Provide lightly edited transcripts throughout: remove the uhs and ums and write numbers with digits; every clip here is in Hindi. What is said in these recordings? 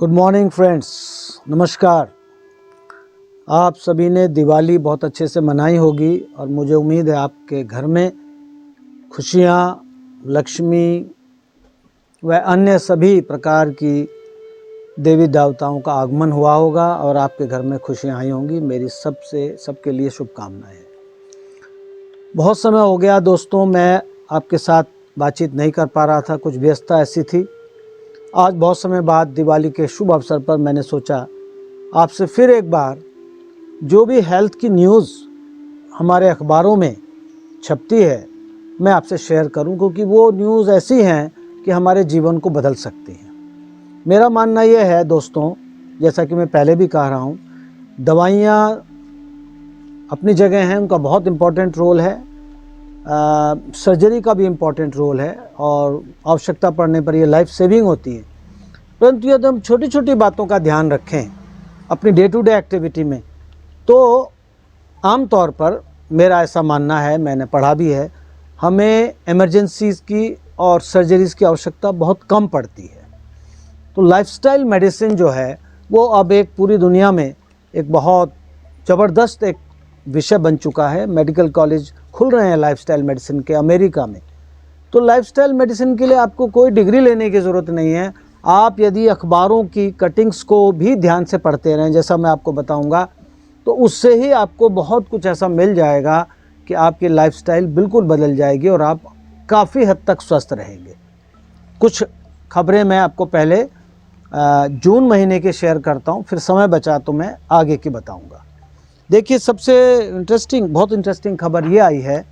गुड मॉर्निंग फ्रेंड्स, नमस्कार। आप सभी ने दिवाली बहुत अच्छे से मनाई होगी और मुझे उम्मीद है आपके घर में खुशियाँ, लक्ष्मी व अन्य सभी प्रकार की देवी देवताओं का आगमन हुआ होगा और आपके घर में खुशियाँ आई होंगी। मेरी सबके लिए शुभकामनाएं हैं। बहुत समय हो गया दोस्तों, मैं आपके साथ बातचीत नहीं कर पा रहा था, कुछ व्यस्तता ऐसी थी। आज बहुत समय बाद दिवाली के शुभ अवसर पर मैंने सोचा आपसे फिर एक बार जो भी हेल्थ की न्यूज़ हमारे अखबारों में छपती है मैं आपसे शेयर करूं, क्योंकि वो न्यूज़ ऐसी हैं कि हमारे जीवन को बदल सकती हैं। मेरा मानना ये है दोस्तों, जैसा कि मैं पहले भी कह रहा हूं, दवाइयाँ अपनी जगह हैं, उनका बहुत इम्पोर्टेंट रोल है, सर्जरी का भी इम्पोर्टेंट रोल है और आवश्यकता पड़ने पर ये लाइफ सेविंग होती है। परंतु यदि हम छोटी छोटी बातों का ध्यान रखें अपनी डे टू डे एक्टिविटी में, तो आम तौर पर मेरा ऐसा मानना है, मैंने पढ़ा भी है, हमें इमरजेंसीज़ की और सर्जरीज़ की आवश्यकता बहुत कम पड़ती है। तो लाइफस्टाइल मेडिसिन जो है वो अब एक पूरी दुनिया में एक बहुत ज़बरदस्त एक विषय बन चुका है। मेडिकल कॉलेज खुल रहे हैं लाइफस्टाइल मेडिसिन के अमेरिका में। तो लाइफस्टाइल मेडिसिन के लिए आपको कोई डिग्री लेने की ज़रूरत नहीं है। आप यदि अखबारों की कटिंग्स को भी ध्यान से पढ़ते रहें, जैसा मैं आपको बताऊंगा, तो उससे ही आपको बहुत कुछ ऐसा मिल जाएगा कि आपकी लाइफस्टाइल बिल्कुल बदल जाएगी और आप काफ़ी हद तक स्वस्थ रहेंगे। कुछ खबरें मैं आपको पहले जून महीने के शेयर करता हूं, फिर समय बचा तो मैं आगे की बताऊंगा। देखिए, सबसे बहुत इंटरेस्टिंग खबर ये आई है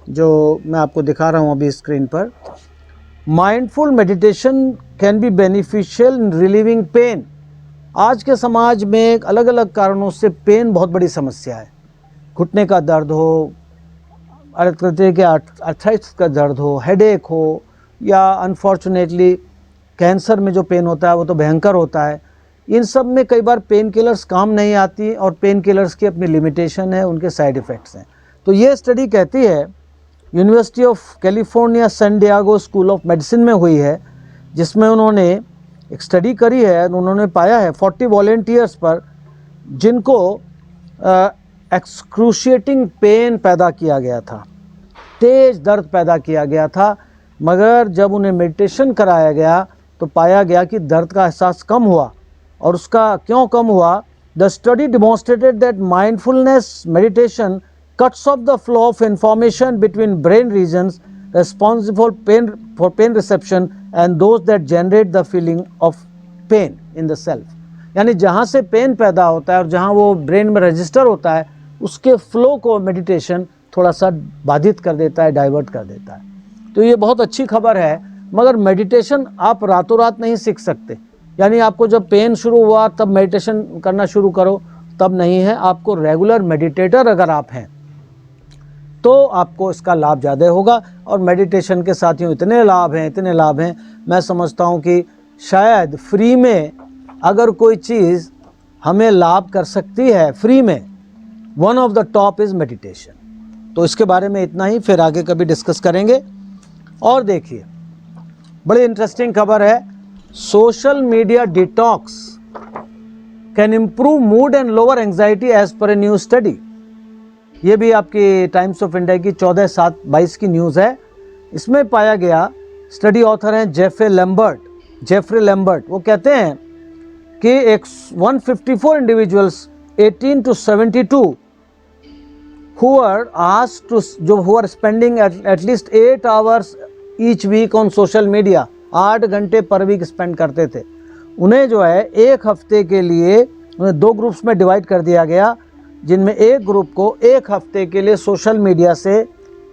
जो मैं आपको दिखा रहा हूं अभी स्क्रीन पर। Mindful meditation can be beneficial in relieving pain. आज के समाज में अलग अलग कारणों से पेन बहुत बड़ी समस्या है। घुटने का दर्द हो, आर्थराइटिस का दर्द हो, हेडेक हो, या अनफॉर्चुनेटली कैंसर में जो पेन होता है वो तो भयंकर होता है। इन सब में कई बार पेन किलर्स काम नहीं आती और पेन किलर्स की अपनी लिमिटेशन है, उनके साइड इफ़ेक्ट्स हैं। तो ये स्टडी कहती है, University of California San Diego School of Medicine में हुई है, जिसमें उन्होंने एक स्टडी करी है। उन्होंने पाया है 40 वॉलेंटियर्स पर जिनको एक्सक्रूशिएटिंग पेन पैदा किया गया था, तेज़ दर्द पैदा किया गया था, मगर जब उन्हें मेडिटेशन कराया गया तो पाया गया कि दर्द का एहसास कम हुआ। और उसका क्यों कम हुआ? The study demonstrated that mindfulness meditation cuts off the flow of information between brain regions responsible for pain reception and those that generate the feeling of pain in the self। यानी जहाँ से पेन पैदा होता है और जहाँ वो ब्रेन में रजिस्टर होता है, उसके फ्लो को मेडिटेशन थोड़ा सा बाधित कर देता है, डाइवर्ट कर देता है। तो ये बहुत अच्छी खबर है। मगर मेडिटेशन आप रातों रात नहीं सीख सकते। यानी आपको जब पेन शुरू हुआ तब मेडिटेशन करना शुरू करो, तब नहीं है। आपको रेगुलर मेडिटेटर अगर आप हैं तो आपको इसका लाभ ज़्यादा होगा। और मेडिटेशन के साथियों इतने लाभ हैं, मैं समझता हूँ कि शायद फ्री में अगर कोई चीज़ हमें लाभ कर सकती है फ्री में, one of the top is meditation. तो इसके बारे में इतना ही, फिर आगे कभी डिस्कस करेंगे। और देखिए, बड़ी इंटरेस्टिंग खबर है, social media detox can improve mood and lower anxiety as per a new study. ये भी आपकी टाइम्स ऑफ इंडिया की 14/7/22 की न्यूज़ है। इसमें पाया गया, स्टडी ऑथर हैं जेफ्रे लैम्बर्ट। वो कहते हैं कि 154 individuals 18 to 72 who are spending at least 8 hours each week on social media, 8 घंटे पर वीक स्पेंड करते थे। उन्हें जो है एक हफ्ते के लिए उन्हें 2 ग्रुप्स में डिवाइड कर दिया गया, जिनमें एक ग्रुप को एक हफ्ते के लिए सोशल मीडिया से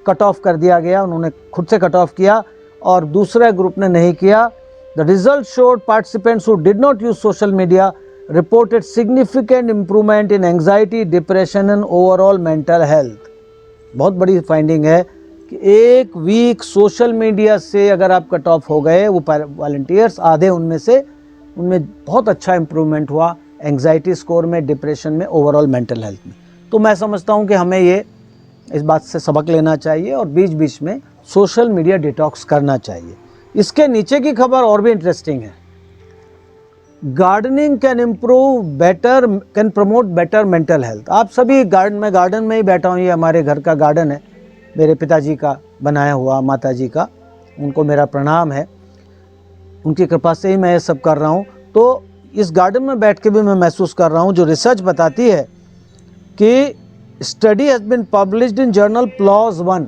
कट ऑफ कर दिया गया, उन्होंने खुद से कट ऑफ किया, और दूसरे ग्रुप ने नहीं किया। The result showed participants who did not use social media reported significant improvement in anxiety, depression and overall mental health. बहुत बड़ी फाइंडिंग है कि एक वीक सोशल मीडिया से अगर आप कट ऑफ हो गए, वो वॉलंटियर्स आधे उनमें बहुत अच्छा इम्प्रूवमेंट हुआ एंग्जाइटी स्कोर में, डिप्रेशन में, ओवरऑल मेंटल हेल्थ में। तो मैं समझता हूँ कि हमें ये इस बात से सबक लेना चाहिए और बीच बीच में सोशल मीडिया डिटॉक्स करना चाहिए। इसके नीचे की खबर और भी इंटरेस्टिंग है। Gardening can promote better mental health. आप सभी गार्डन में ही बैठा हूँ, ये हमारे घर का गार्डन है, मेरे पिताजी का बनाया हुआ, माताजी का, उनको मेरा प्रणाम है, उनकी कृपा से ही मैं ये सब कर रहा हूँ। तो इस गार्डन में बैठ के भी मैं महसूस कर रहा हूँ, जो रिसर्च बताती है कि study has been published in journal PLOS One।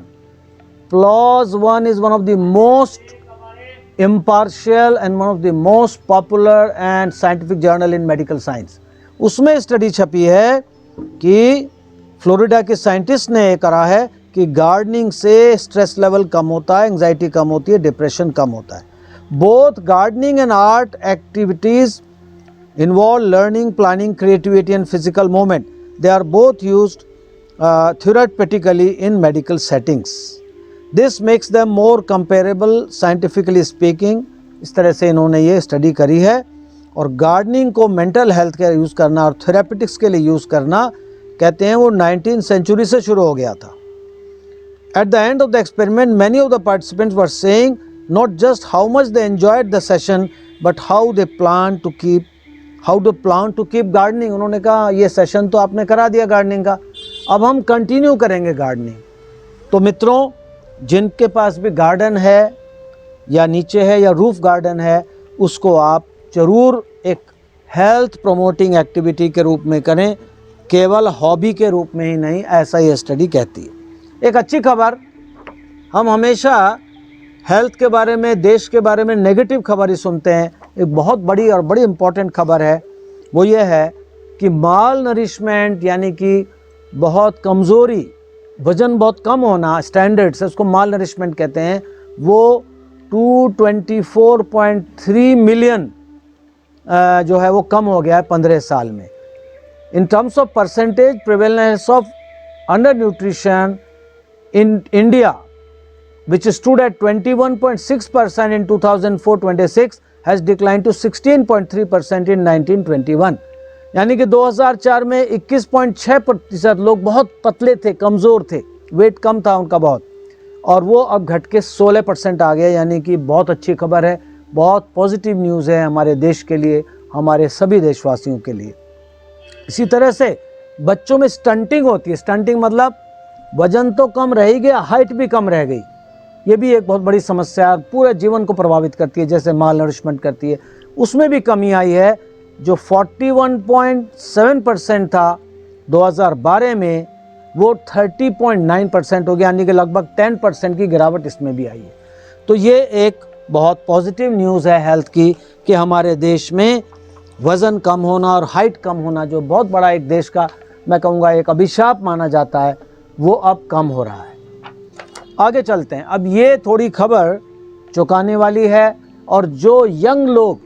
PLOS One is one of the most impartial and one of the most popular and scientific journal in medical science। उसमें स्टडी छपी है कि फ्लोरिडा के साइंटिस्ट ने करा है कि गार्डनिंग से स्ट्रेस लेवल कम होता है, एंजाइटी कम होती है, डिप्रेशन कम होता है। Both gardening and art activities involve learning, planning, creativity and physical movement. They are both used therapeutically in medical settings. This makes them more comparable scientifically speaking। इस तरह से इन्होंने ये स्टडी करी है। और गार्डनिंग को मेंटल हेल्थ के यूज़ करना और थेरापेटिक्स के लिए यूज़ करना, कहते हैं वो 19th सेंचुरी से शुरू हो गया था। At the end of the experiment, many of the participants were saying not just how much they enjoyed the session, but how they plan to keep gardening। उन्होंने कहा ये सेशन तो आपने करा दिया गार्डनिंग का, अब हम कंटिन्यू करेंगे गार्डनिंग। तो मित्रों, जिनके पास भी गार्डन है या नीचे है या रूफ गार्डन है, उसको आप ज़रूर एक हेल्थ प्रमोटिंग एक्टिविटी के रूप में करें, केवल हॉबी के रूप में ही नहीं, ऐसा ये स्टडी कहती है। एक अच्छी खबर, हम हमेशा हेल्थ के बारे में, देश के बारे में नेगेटिव खबर ही सुनते हैं। एक बहुत बड़ी और बड़ी इम्पॉर्टेंट खबर है, वो ये है कि माल नरिशमेंट यानी कि बहुत कमज़ोरी, वज़न बहुत कम होना, स्टैंडर्ड से उसको माल नरिशमेंट कहते हैं, वो 224.3 मिलियन जो है वो कम हो गया है 15 साल में। In terms of percentage, prevalence of under nutrition in India which stood at 21.6% in 2004-26 has declined to 16.3% in 1921। यानी कि 2004 में 21.6% लोग बहुत पतले थे, कमज़ोर थे, वेट कम था उनका बहुत, और वो अब घट के 16% आ गया। यानी कि बहुत अच्छी खबर है, बहुत पॉजिटिव न्यूज़ है हमारे देश के लिए, हमारे सभी देशवासियों के लिए। इसी तरह से बच्चों में स्टंटिंग होती है। स्टंटिंग मतलब वजन तो कम रह ही गया, हाइट भी कम रह गई। ये भी एक बहुत बड़ी समस्या पूरे जीवन को प्रभावित करती है, जैसे माल नरिशमेंट करती है। उसमें भी कमी आई है, जो 41.7% था 2012 में, वो 30.9% हो गया, यानी कि लगभग 10% की गिरावट इसमें भी आई है। तो ये एक बहुत पॉजिटिव न्यूज़ है हेल्थ की, कि हमारे देश में वज़न कम होना और हाइट कम होना, जो बहुत बड़ा एक देश का, मैं कहूँगा एक अभिशाप माना जाता है, वो अब कम हो रहा है। आगे चलते हैं। अब ये थोड़ी खबर चौंकाने वाली है, और जो यंग लोग,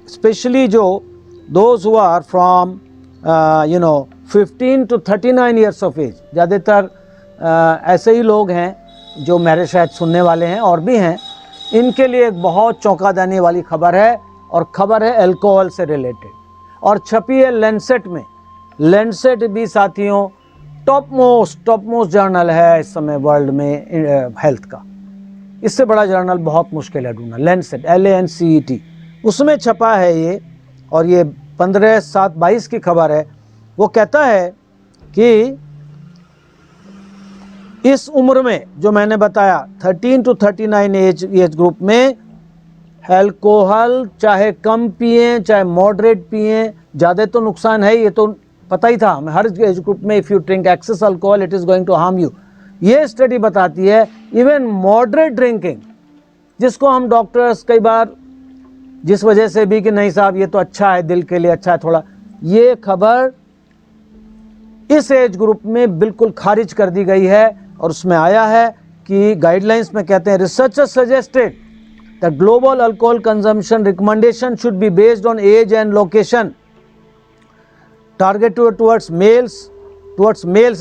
स्पेशली जो those who are from 15 to 39 years of age, ज़्यादातर ऐसे ही लोग हैं जो मेरे शायद सुनने वाले हैं और भी हैं, इनके लिए एक बहुत चौंका देने वाली खबर है, और खबर है अल्कोहल से रिलेटेड, और छपी है लैंसेट में। लैंसेट भी साथियों टॉप मोस्ट जर्नल है इस समय वर्ल्ड में हेल्थ का। इससे बड़ा जर्नल बहुत मुश्किल है ढूंढना। लैंसेट, LANCET, उसमें छपा है ये, और ये 15/7/22 की खबर है। वो कहता है कि इस उम्र में, जो मैंने बताया 13 to 39 एज ग्रुप में, अल्कोहल चाहे कम पिएं चाहे मॉडरेट पिएं, ज़्यादा तो नुकसान है, ये तो पता ही था हमें। हर एज ग्रुप में if you drink excess alcohol it is going to harm you. ये स्टडी बताती है इवन मॉडरेट ड्रिंकिंग, जिसको हम डॉक्टर्स कई बार जिस वजह से भी कि नहीं साहब ये तो अच्छा है, दिल के लिए अच्छा है थोड़ा, ये खबर इस एज ग्रुप में बिल्कुल खारिज कर दी गई है। और उसमें आया है कि गाइडलाइंस में कहते हैं, researchers suggested the global alcohol consumption recommendation should be based on age and location, targeted towards males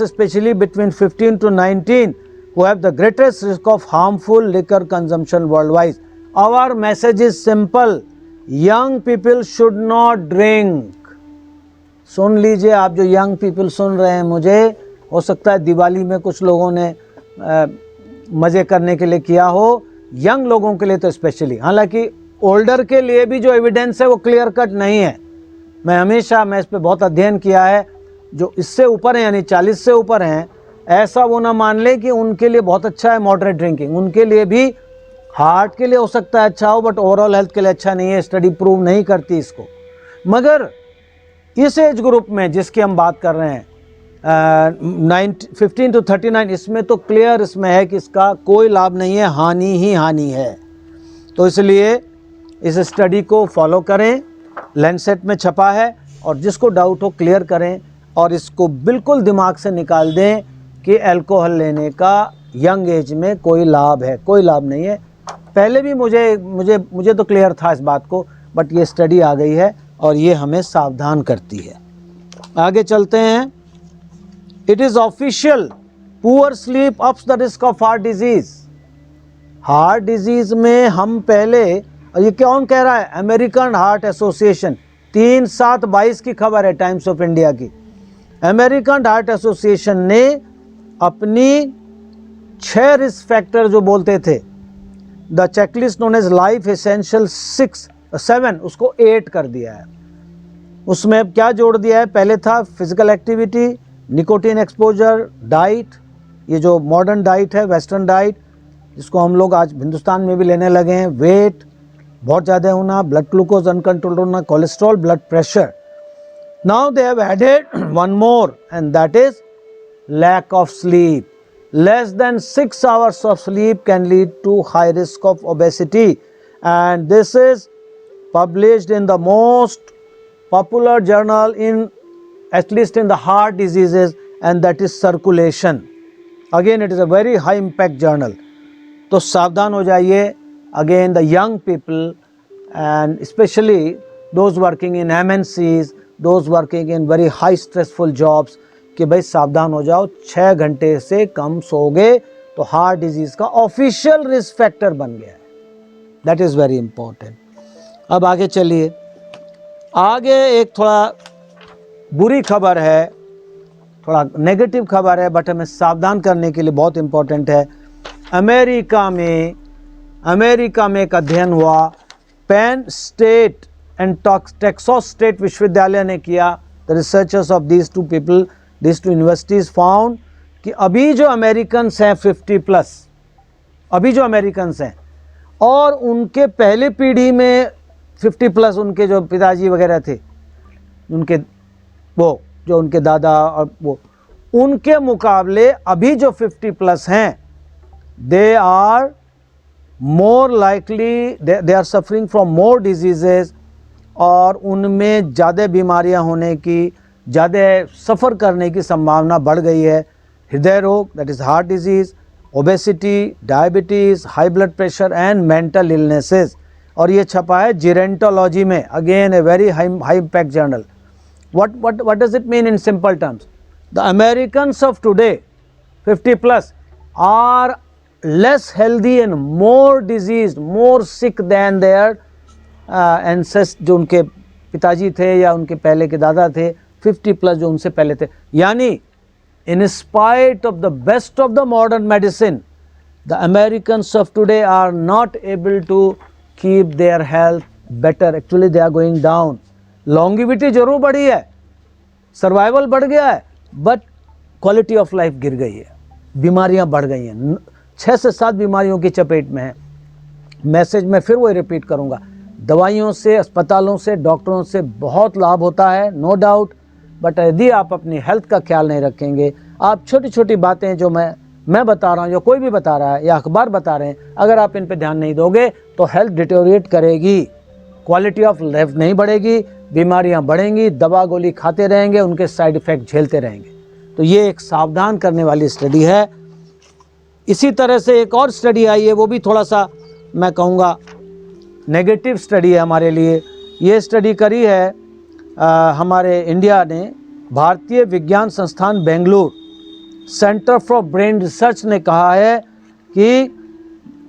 especially between 15 to 19 who have the greatest risk of harmful liquor consumption worldwide। Our message is simple, young people should not drink। सुन लीजिए आप जो यंग पीपल सुन रहे हैं, मुझे हो सकता है दिवाली में कुछ लोगों ने मज़े करने के लिए किया हो, यंग लोगों के लिए तो स्पेशली, हालांकि ओल्डर के लिए भी जो एविडेंस है वो क्लियर कट नहीं है। मैं इस पे बहुत अध्ययन किया है। जो इससे ऊपर हैं यानी 40 से ऊपर हैं, ऐसा वो ना मान ले कि उनके लिए बहुत अच्छा है मॉडरेट ड्रिंकिंग। उनके लिए भी हार्ट के लिए हो सकता है अच्छा हो, बट ओवरऑल हेल्थ के लिए अच्छा नहीं है। स्टडी प्रूव नहीं करती इसको। मगर इस एज ग्रुप में जिसकी हम बात कर रहे हैं 15 to 39, इसमें तो क्लियर इसमें है कि इसका कोई लाभ नहीं है, हानि ही हानि है। तो इसलिए इस स्टडी को फॉलो करें, लैंसेट में छपा है, और जिसको डाउट हो क्लियर करें और इसको बिल्कुल दिमाग से निकाल दें कि अल्कोहल लेने का यंग एज में कोई लाभ है, कोई लाभ नहीं है। पहले भी मुझे तो क्लियर था इस बात को, बट ये स्टडी आ गई है और ये हमें सावधान करती है। आगे चलते हैं। It is official, poor sleep ups the risk of heart disease. Heart disease में हम पहले, और ये कौन कह रहा है? अमेरिकन हार्ट एसोसिएशन, 3/7/22 की खबर है टाइम्स ऑफ इंडिया की। अमेरिकन हार्ट एसोसिएशन ने अपनी 6 रिस्क फैक्टर जो बोलते थे, the checklist known as Life Essential 7, उसको 8 कर दिया है। उसमें अब क्या जोड़ दिया है? पहले था physical activity, nicotine exposure, diet, ये जो मॉडर्न डाइट है, वेस्टर्न डाइट, जिसको हम लोग आज हिंदुस्तान में भी लेने लगे हैं, वेट बहुत ज़्यादा होना, ब्लड ग्लूकोज अनकंट्रोल्ड होना, cholesterol, blood pressure. Now they have added one more and that is lack of sleep. Less than 6 hours of sleep can lead to high risk of obesity, and this is published in the most popular journal in, at least in the heart diseases, and that is Circulation. Again, it is a very high impact journal. तो सावधान हो जाइए. Again, the young people and especially those working in MNCs, those working in very high stressful jobs, कि भाई सावधान हो जाओ. 6 घंटे से कम सोओगे तो हार्ट डिजीज़ का ऑफिशियल रिस्क फैक्टर बन गया है. That is very important. अब आगे चलिए. आगे एक थोड़ा बुरी खबर है, थोड़ा नेगेटिव खबर है, बट हमें सावधान करने के लिए बहुत इम्पोर्टेंट है. अमेरिका में एक अध्ययन हुआ, Penn State and Texas state विश्वविद्यालय ने किया. The researchers of these two people, these two universities found कि अभी जो अमेरिकन्स हैं 50+, अभी जो अमेरिकन्स हैं और उनके पहले पीढ़ी में 50+, उनके जो पिताजी वगैरह थे, उनके वो जो उनके दादा और वो, उनके मुकाबले अभी जो 50+ हैं, they are more likely, they are suffering from more diseases, और उनमें ज़्यादा बीमारियां होने की, ज़्यादा सफ़र करने की संभावना बढ़ गई है. हृदय रोग, that is heart disease, obesity, diabetes, high blood pressure and mental illnesses. और ये छपा है जीरेंटोलॉजी में. Again a very high impact journal. what does it mean in simple terms? The Americans of today 50+ are less healthy and more diseased, more sick than their ancestors, जो उनके पिताजी थे या उनके पहले के दादा थे, 50+ जो उनसे पहले थे. यानी in spite of the best of the modern medicine, the Americans of today are not able to keep their health better. Actually they are going down. Longevity जरूर बढ़ी है, सर्वाइवल बढ़ गया है, बट क्वालिटी ऑफ लाइफ गिर गई है. बीमारियां बढ़ गई हैं. 6 से 7 बीमारियों की चपेट में है. मैसेज में फिर वही रिपीट करूंगा, दवाइयों से, अस्पतालों से, डॉक्टरों से बहुत लाभ होता है, नो डाउट, बट यदि आप अपनी हेल्थ का ख्याल नहीं रखेंगे, आप छोटी छोटी बातें जो मैं बता रहा हूँ, या कोई भी बता रहा है, या अखबार बता रहे हैं, अगर आप इन पे ध्यान नहीं दोगे तो हेल्थ डिटेरियोरेट करेगी, क्वालिटी ऑफ लाइफ नहीं बढ़ेगी, बीमारियां बढ़ेंगी, दवा गोली खाते रहेंगे, उनके साइड इफ़ेक्ट झेलते रहेंगे. तो ये एक सावधान करने वाली स्टडी है. इसी तरह से एक और स्टडी आई है, वो भी थोड़ा सा मैं कहूँगा नेगेटिव स्टडी है हमारे लिए. ये स्टडी करी है हमारे इंडिया ने, भारतीय विज्ञान संस्थान Bengaluru, centre for brain research ने कहा है कि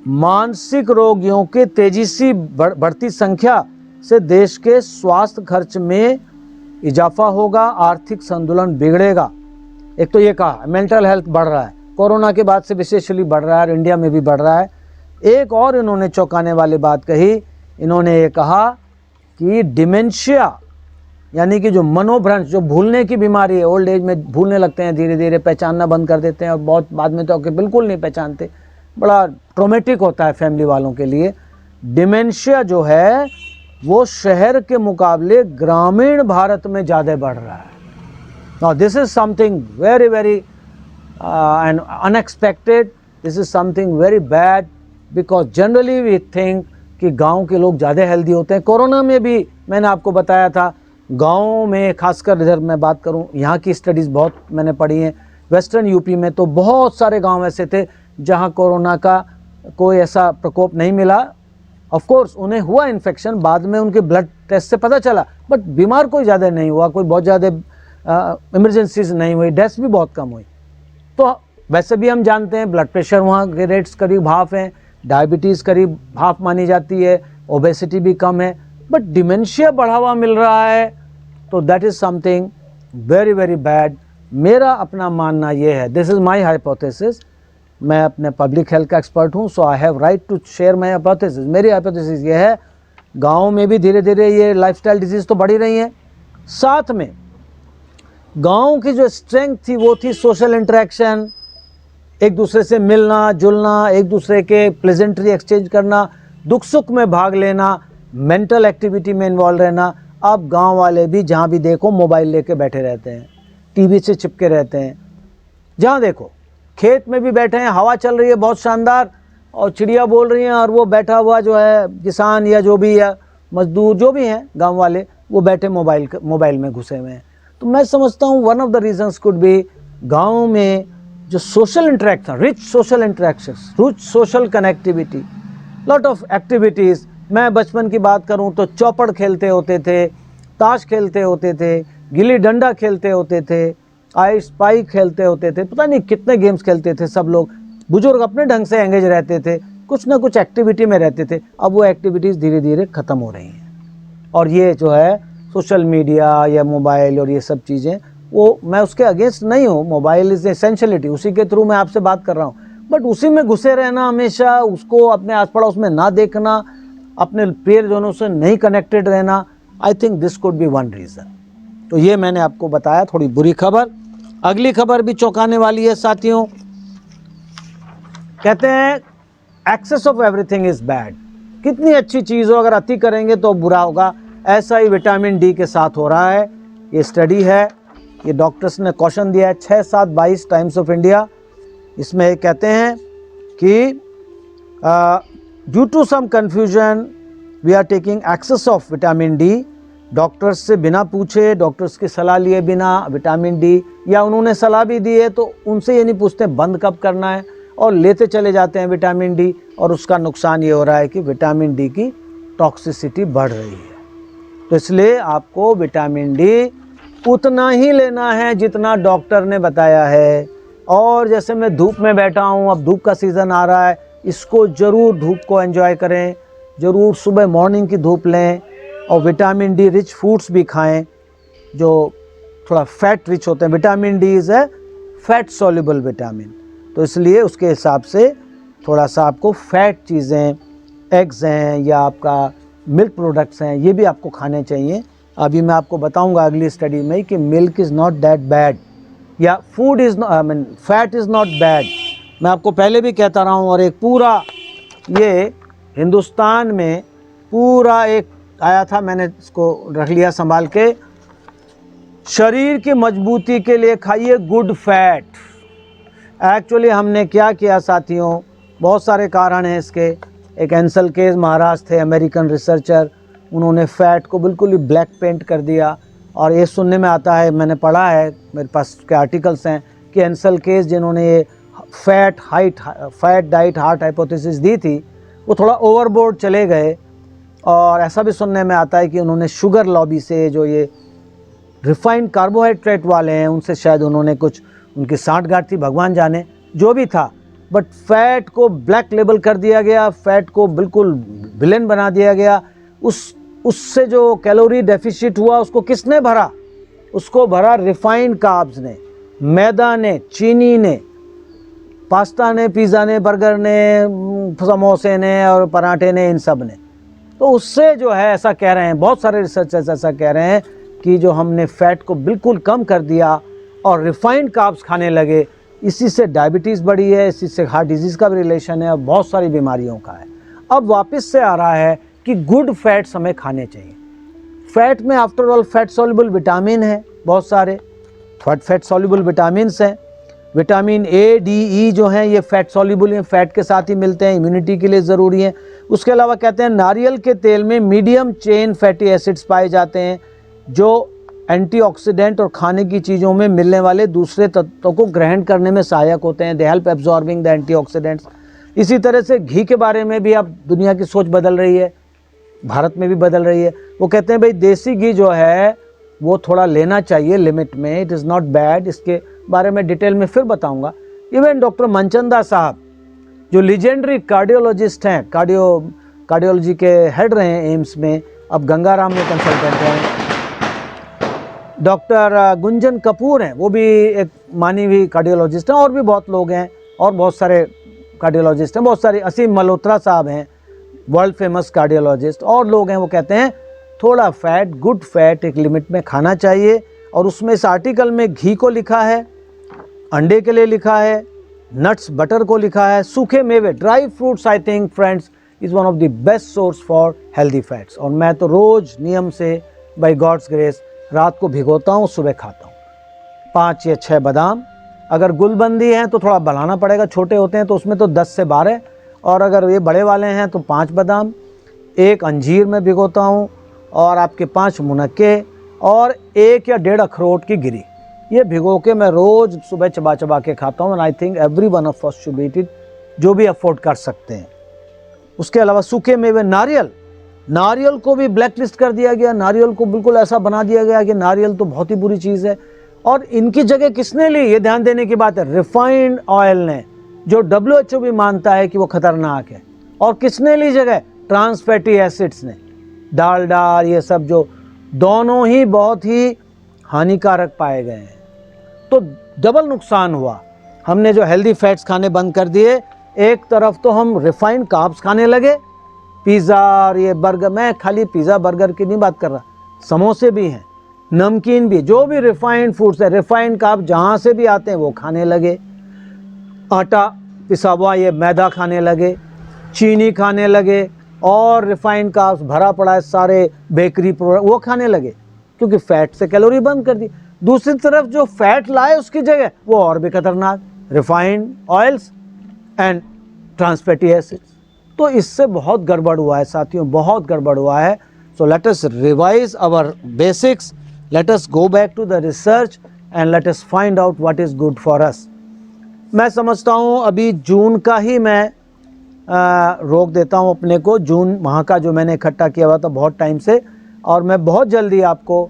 मानसिक रोगियों के तेजी से बढ़ती संख्या से देश के स्वास्थ्य खर्च में इजाफा होगा, आर्थिक संतुलन बिगड़ेगा. एक तो ये कहा मेंटल हेल्थ बढ़ रहा है, कोरोना के बाद से विशेषली बढ़ रहा है, और इंडिया में भी बढ़ रहा है. एक और इन्होंने चौंकाने वाली बात कही इन्होंने ये कहा कि डिमेंशिया यानी कि जो मनोभ्रंश, जो भूलने की बीमारी है, ओल्ड एज में भूलने लगते हैं, धीरे धीरे पहचानना बंद कर देते हैं और बहुत बाद में तो बिल्कुल नहीं पहचानते, बड़ा ट्रॉमेटिक होता है फैमिली वालों के लिए। डिमेंशिया जो है वो शहर के मुकाबले ग्रामीण भारत में ज़्यादा बढ़ रहा है। Now this is something very very and unexpected, this is something very bad, because generally we think कि गांव के लोग ज़्यादा हेल्दी होते हैं। कोरोना में भी मैंने आपको बताया था, गाँव में खासकर इधर मैं बात करूं, यहाँ की स्टडीज़ बहुत मैंने पढ़ी हैं, वेस्टर्न यूपी में तो बहुत सारे गांव ऐसे थे जहाँ कोरोना का कोई ऐसा प्रकोप नहीं मिला। ऑफ कोर्स उन्हें हुआ इन्फेक्शन, बाद में उनके ब्लड टेस्ट से पता चला, बट बीमार कोई ज़्यादा नहीं हुआ, कोई बहुत ज़्यादा इमरजेंसीज नहीं हुई, डेथ्स भी बहुत कम हुई। तो वैसे भी हम जानते हैं ब्लड प्रेशर वहाँ के रेट्स करीब हाफ हैं, डायबिटीज़ करीब हाफ मानी जाती है, ओबेसिटी भी कम है, बट डिमेंशिया बढ़ावा मिल रहा है, तो that is something very very bad. मेरा अपना मानना ये है, दिस इज़ माई हाइपोथेसिस, मैं अपने पब्लिक हेल्थ का एक्सपर्ट हूँ, so I have right to share my hypothesis. मेरी हाइपोथेसिस ये है, गाँव में भी धीरे धीरे ये लाइफस्टाइल डिजीज़ तो बढ़ी रही हैं, साथ में गाँव की जो स्ट्रेंथ थी वो थी सोशल इंटरेक्शन, एक दूसरे से मिलना जुलना, एक दूसरे के प्लेजेंट्री एक्सचेंज करना, दुख सुख में भाग लेना, मेंटल एक्टिविटी में इन्वॉल्व रहना। अब गांव वाले भी जहाँ भी देखो मोबाइल लेके बैठे रहते हैं, टीवी से चिपके रहते हैं, जहाँ देखो खेत में भी बैठे हैं, हवा चल रही है बहुत शानदार और चिड़िया बोल रही हैं, और वो बैठा हुआ जो है किसान या जो भी या मजदूर जो भी हैं गांव वाले, वो बैठे मोबाइल में घुसे हुए हैं। तो मैं समझता हूँ one of the reasons could be गाँव में जो social interaction, rich social interactions, rich social connectivity, lot of activities. मैं बचपन की बात करूं तो चौपड़ खेलते होते थे, ताश खेलते होते थे, गिल्ली डंडा खेलते होते थे, आइस पाई खेलते होते थे, पता नहीं कितने गेम्स खेलते थे सब लोग। बुजुर्ग अपने ढंग से एंगेज रहते थे, कुछ ना कुछ एक्टिविटी में रहते थे। अब वो एक्टिविटीज़ धीरे धीरे ख़त्म हो रही हैं, और ये जो है सोशल मीडिया या मोबाइल और ये सब चीज़ें, वो मैं उसके अगेंस्ट नहीं हूँ, मोबाइल इज़ एसेंशियलिटी, उसी के थ्रू मैं आपसे बात कर रहा हूँ, बट उसी में घुसे रहना हमेशा, उसको अपने आस पड़ोस में ना देखना, अपने प्रियजनों से नहीं कनेक्टेड रहना, I think this could be one reason. तो ये मैंने आपको बताया, थोड़ी बुरी खबर। अगली खबर भी चौंकाने वाली है साथियों। कहते हैं excess of everything is bad, कितनी अच्छी चीज़ हो अगर अति करेंगे तो बुरा होगा। ऐसा ही विटामिन डी के साथ हो रहा है। ये स्टडी है, ये डॉक्टर्स ने क्वेश्चन दिया है 6/7/22 टाइम्स ऑफ इंडिया। इसमें कहते हैं कि due to some confusion we are taking excess of vitamin D. Doctors से बिना पूछे, डॉक्टर्स की सलाह लिए बिना विटामिन डी, या उन्होंने सलाह भी दी है तो उनसे ये नहीं पूछते बंद कब करना है, और लेते चले जाते हैं विटामिन डी, और उसका नुकसान ये हो रहा है कि विटामिन डी की टॉक्सिसिटी बढ़ रही है। तो इसलिए आपको विटामिन डी उतना ही लेना है जितना डॉक्टर ने बताया है। और जैसे मैं धूप में बैठा हूँ, अब धूप का सीज़न आ रहा है, इसको ज़रूर धूप को एंजॉय करें, ज़रूर सुबह मॉर्निंग की धूप लें, और विटामिन डी रिच फूड्स भी खाएं जो थोड़ा फैट रिच होते हैं। Vitamin D is a fat soluble vitamin, तो इसलिए उसके हिसाब से थोड़ा सा आपको फैट चीज़ें, एग्स हैं या आपका मिल्क प्रोडक्ट्स हैं, ये भी आपको खाने चाहिए। अभी मैं आपको बताऊंगा अगली स्टडी में कि milk is not that bad, या food is fat is not bad. मैं आपको पहले भी कहता रहा हूँ, और एक पूरा ये हिंदुस्तान में पूरा एक आया था, मैंने इसको रख लिया संभाल के, शरीर की मजबूती के लिए खाइए गुड फैट। एक्चुअली हमने क्या किया साथियों, बहुत सारे कारण हैं इसके। एक एंसल केस महाराज थे, अमेरिकन रिसर्चर, उन्होंने फ़ैट को बिल्कुल ही ब्लैक पेंट कर दिया, और ये सुनने में आता है, मैंने पढ़ा है, मेरे पास के आर्टिकल्स हैं कि एंसल केस जिन्होंने ये फैट डाइट हार्ट हाइपोथेसिस दी थी, वो थोड़ा ओवरबोर्ड चले गए। और ऐसा भी सुनने में आता है कि उन्होंने शुगर लॉबी से, जो ये रिफाइंड कार्बोहाइड्रेट वाले हैं, उनसे शायद उन्होंने कुछ, उनकी साठगांठ थी, भगवान जाने जो भी था, बट फैट को ब्लैक लेबल कर दिया गया, फैट को बिल्कुल विलेन बना दिया गया। उससे जो कैलोरी डेफिसिट हुआ उसको किसने भरा? उसको भरा रिफाइंड कार्ब्स ने, मैदा ने, चीनी ने, पास्ता ने, पिज़्ज़ा ने, बर्गर ने, समोसे ने और पराठे ने, इन सब ने। तो उससे जो है ऐसा कह रहे हैं, बहुत सारे रिसर्चर्स ऐसा कह रहे हैं कि जो हमने फैट को बिल्कुल कम कर दिया और रिफाइंड कार्ब्स खाने लगे, इसी से डायबिटीज़ बढ़ी है, इसी से हार्ट डिजीज़ का भी रिलेशन है और बहुत सारी बीमारियों का है। अब वापस से आ रहा है कि गुड फैट्स हमें खाने चाहिए। फैट में after all fat soluble vitamin है, बहुत सारे फैट सॉल्युबल विटामिन्स हैं। विटामिन ए, डी, ई जो हैं ये फैट सॉल्युबल हैं, फैट के साथ ही मिलते हैं, इम्यूनिटी के लिए ज़रूरी हैं। उसके अलावा कहते हैं नारियल के तेल में मीडियम चेन फैटी एसिड्स पाए जाते हैं जो एंटीऑक्सीडेंट और खाने की चीज़ों में मिलने वाले दूसरे तत्वों को ग्रहण करने में सहायक होते हैं। They help absorbing the antioxidants. इसी तरह से घी के बारे में भी अब दुनिया की सोच बदल रही है, भारत में भी बदल रही है। वो कहते हैं भाई देसी घी जो है वो थोड़ा लेना चाहिए लिमिट में, इट इज़ नॉट बैड। इसके बारे में डिटेल में फिर बताऊंगा। इवन डॉक्टर मनचंदा साहब जो लीजेंडरी कार्डियोलॉजिस्ट हैं, कार्डियोलॉजी के हेड रहे हैं एम्स में, अब गंगाराम में कंसल्टेंट हैं। डॉक्टर गुंजन कपूर हैं, वो भी एक मानी हुई कार्डियोलॉजिस्ट हैं, और भी बहुत लोग हैं और बहुत सारे कार्डियोलॉजिस्ट हैं, बहुत सारे। असीम मल्होत्रा साहब हैं, वर्ल्ड फेमस कार्डियोलॉजिस्ट, और लोग हैं। वो कहते हैं थोड़ा फैट, गुड फैट एक लिमिट में खाना चाहिए। और उसमें इस आर्टिकल में घी को लिखा है, अंडे के लिए लिखा है, नट्स बटर को लिखा है, सूखे मेवे dry fruits I think friends is one of the best source for healthy fats. और मैं तो रोज़ नियम से बाय गॉड्स ग्रेस रात को भिगोता हूँ, सुबह खाता हूँ। 5 या 6 बादाम, अगर गुलबंदी हैं तो थोड़ा बढ़ाना पड़ेगा, छोटे होते हैं तो उसमें तो 10 से 12, और अगर ये बड़े वाले हैं तो 5 बादाम, 1 अंजीर में भिगोता हूँ, और आपके 5 मुनक्के, और 1 या 1.5 अखरोट की गिरी। ये भिगो के मैं रोज़ सुबह चबा चबा के खाता हूँ। And I think every one of us should eat it, जो भी अफोर्ड कर सकते हैं। उसके अलावा सूखे मेवे, नारियल को भी ब्लैक लिस्ट कर दिया गया। नारियल को बिल्कुल ऐसा बना दिया गया कि नारियल तो बहुत ही बुरी चीज़ है। और इनकी जगह किसने ली, ये ध्यान देने की बात है, रिफाइंड ऑयल ने, जो WHO भी मानता है कि वो खतरनाक है। और किसने ली जगह, ट्रांस फैटी एसिड्स ने, डालडा, ये सब जो दोनों ही बहुत ही हानिकारक पाए गए हैं। तो डबल नुकसान हुआ। हमने जो हेल्दी फैट्स खाने बंद कर दिए, एक तरफ तो हम रिफाइंड कार्ब्स खाने लगे, पिज़्ज़ा और ये बर्गर, मैं खाली पिज़्ज़ा बर्गर की नहीं बात कर रहा, समोसे भी हैं, नमकीन भी, जो भी रिफाइंड फूड्स है, रिफाइंड कार्ब जहाँ से भी आते हैं वो खाने लगे। आटा पिसा हुआ ये मैदा खाने लगे, चीनी खाने लगे, और रिफाइंड कार्ब्स भरा पड़ा है सारे बेकरी प्रोडक्ट वो खाने लगे, क्योंकि फैट से कैलोरी बंद कर दी। दूसरी तरफ जो फैट लाए उसकी जगह वो और भी खतरनाक, refined oils and trans fatty acids. तो इससे बहुत गड़बड़ हुआ है साथियों, बहुत गड़बड़ हुआ है। So let us revise our basics, let us go back to the research and let us find out what is good for us. मैं समझता हूँ अभी जून का ही मैं रोक देता हूँ अपने को, जून माह का जो मैंने इकट्ठा किया हुआ था बहुत टाइम से, और मैं बहुत जल्दी आपको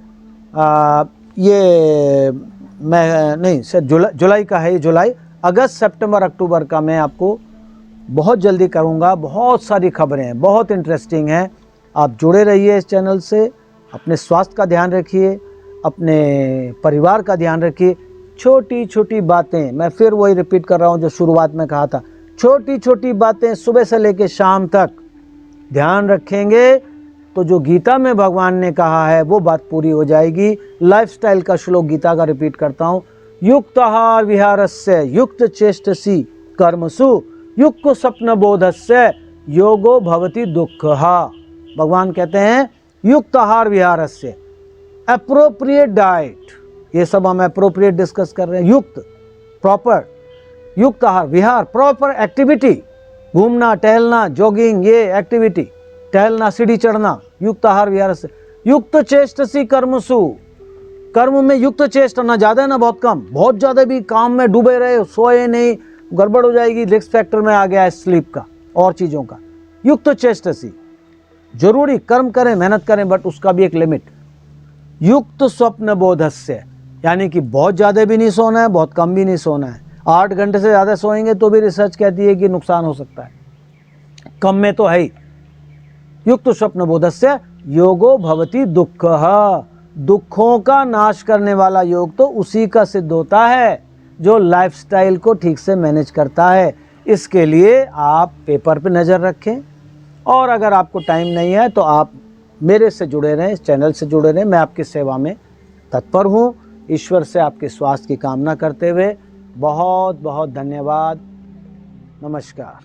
ये मैं नहीं सर जुलाई का है, ये जुलाई, अगस्त, सितंबर, अक्टूबर का मैं आपको बहुत जल्दी करूँगा। बहुत सारी खबरें हैं, बहुत इंटरेस्टिंग हैं। आप जुड़े रहिए इस चैनल से। अपने स्वास्थ्य का ध्यान रखिए, अपने परिवार का ध्यान रखिए। छोटी छोटी बातें, मैं फिर वही रिपीट कर रहा हूँ जो शुरुआत में कहा था, छोटी छोटी बातें सुबह से लेकर शाम तक ध्यान रखेंगे तो जो गीता में भगवान ने कहा है वो बात पूरी हो जाएगी। लाइफस्टाइल का श्लोक गीता का रिपीट करता हूँ, युक्त आहार विहारस्य युक्त चेष्टसी कर्मसु युक्त स्वप्न बोधस्य योगो भवति दुःखः। भगवान कहते हैं युक्त आहार विहारस्य, एप्रोप्रिएट डाइट, ये सब हम एप्रोप्रिएट डिस्कस कर रहे हैं। युक्त प्रॉपर, युक्त आहार, विहार प्रॉपर एक्टिविटी, घूमना टहलना, जॉगिंग, ये एक्टिविटी, टहलना, सीढ़ी चढ़ना, युक्त आहार विहार से। युक्त चेष्टसी कर्मसु, कर्म में युक्त चेष्टा, ना ज़्यादा ना बहुत कम। बहुत ज़्यादा भी काम में डूबे रहे, सोए नहीं, गड़बड़ हो जाएगी, रिस्क फैक्टर में आ गया है स्लीप का और चीज़ों का। युक्त चेष्टसी, जरूरी कर्म करें, मेहनत करें, बट उसका भी एक लिमिट। युक्त स्वप्न बोधस्य, यानी कि बहुत ज़्यादा भी नहीं सोना है, बहुत कम भी नहीं सोना है। 8 घंटे से ज़्यादा सोएंगे तो भी रिसर्च कहती है कि नुकसान हो सकता है, कम में तो है ही। युक्त स्वप्न बोधस्य योगो भवति दुःखः, दुखों का नाश करने वाला योग तो उसी का सिद्ध होता है जो लाइफस्टाइल को ठीक से मैनेज करता है। इसके लिए आप पेपर पे नज़र रखें, और अगर आपको टाइम नहीं है तो आप मेरे से जुड़े रहें, इस चैनल से जुड़े रहें। मैं आपकी सेवा में तत्पर हूँ। ईश्वर से आपके स्वास्थ्य की कामना करते हुए बहुत बहुत धन्यवाद। नमस्कार।